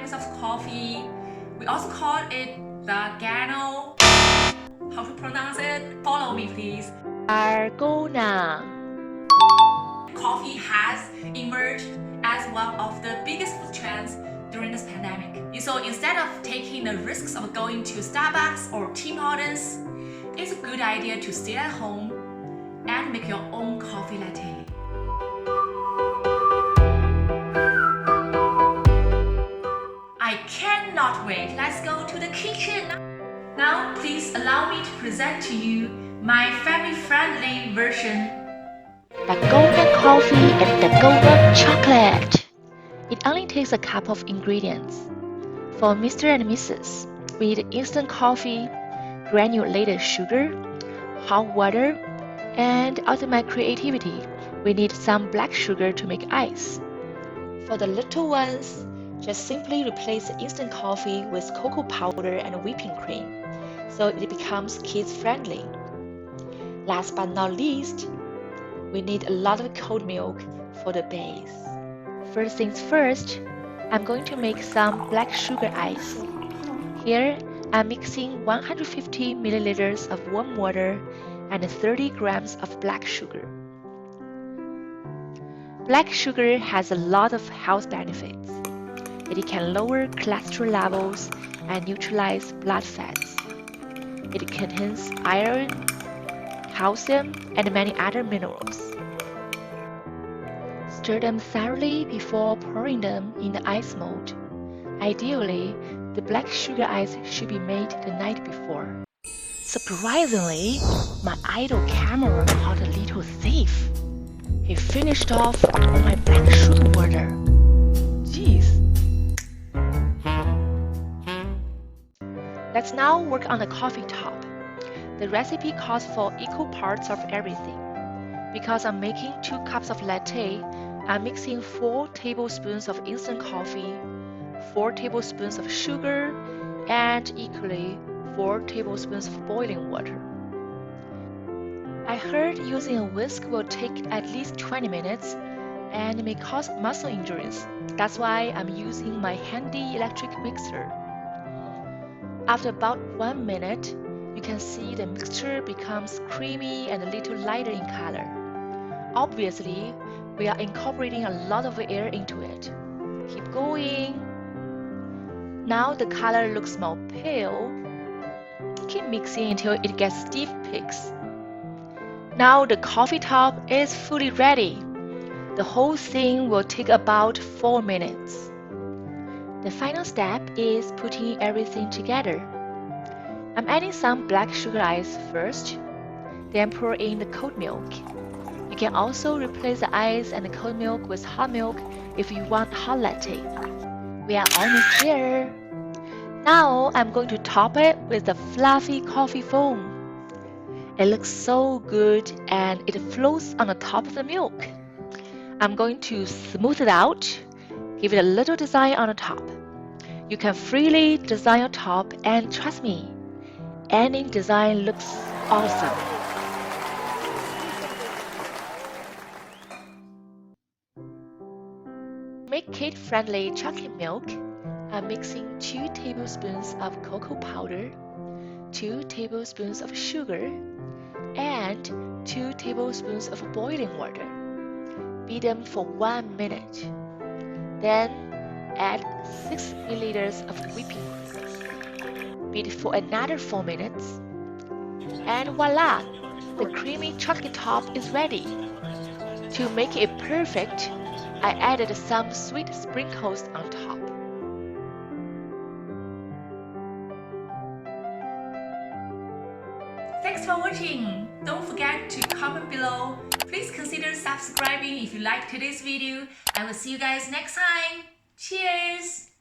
kinds of coffee. We also call it Dalgona. How to pronounce it? Follow me, please. Dalgona. Coffee has emerged as one of the biggest food trends during this pandemic. So instead of taking the risks of going to Starbucks or Tim Hortons, it's a good idea to stay at home and make your own coffee latte. I cannot wait. Let's go to the kitchen. Now, please allow me to present to you my family-friendly version. Dalgona coffee and Dalgona chocolate. It only takes a cup of ingredients. For Mr. and Mrs., we need instant coffee, granulated sugar, hot water, and ultimate creativity, we need some black sugar to make ice. For the little ones, just simply replace the instant coffee with cocoa powder and whipping cream, so it becomes kids-friendly. Last but not least, we need a lot of cold milk for the base. First things first, I'm going to make some black sugar ice. Here, I'm mixing 150 milliliters of warm water and 30 grams of black sugar. Black sugar has a lot of health benefits. It can lower cholesterol levels and neutralize blood fats. It contains iron, calcium, and many other minerals. Stir them thoroughly before pouring them in the ice mold. Ideally, the black sugar ice should be made the night before. Surprisingly, my idle camera caught a little thief. He finished off all my black sugar water. Jeez. Let's now work on the coffee top. The recipe calls for equal parts of everything. Because I'm making 2 cups of latte, I'm mixing 4 tablespoons of instant coffee, 4 tablespoons of sugar, and equally 4 tablespoons of boiling water. I heard using a whisk will take at least 20 minutes and may cause muscle injuries. That's why I'm using my handy electric mixer. After about 1 minute, you can see the mixture becomes creamy and a little lighter in color. Obviously, we are incorporating a lot of air into it. Keep going. Now the color looks more pale. Keep mixing until it gets stiff peaks. Now the coffee top is fully ready. The whole thing will take about 4 minutes. The final step is putting everything together. I'm adding some black sugar ice first, then pour in the cold milk. You can also replace the ice and the cold milk with hot milk if you want hot latte. We are almost there. Now I'm going to top it with the fluffy coffee foam. It looks so good and it floats on the top of the milk. I'm going to smooth it out, give it a little design on the top. You can freely design your top and trust me, any design looks awesome. To make kid-friendly chocolate milk, I'm mixing 2 tablespoons of cocoa powder, 2 tablespoons of sugar, and 2 tablespoons of boiling water. Beat them for 1 minute. Then add 6 milliliters of whipping cream. Beat for another 4 minutes. And voila! The creamy chocolate top is ready. To make it perfect, I added some sweet sprinkles on top. Thanks for watching. Don't forget to comment below. Please consider subscribing if you liked today's video. I will see you guys next time. Cheers!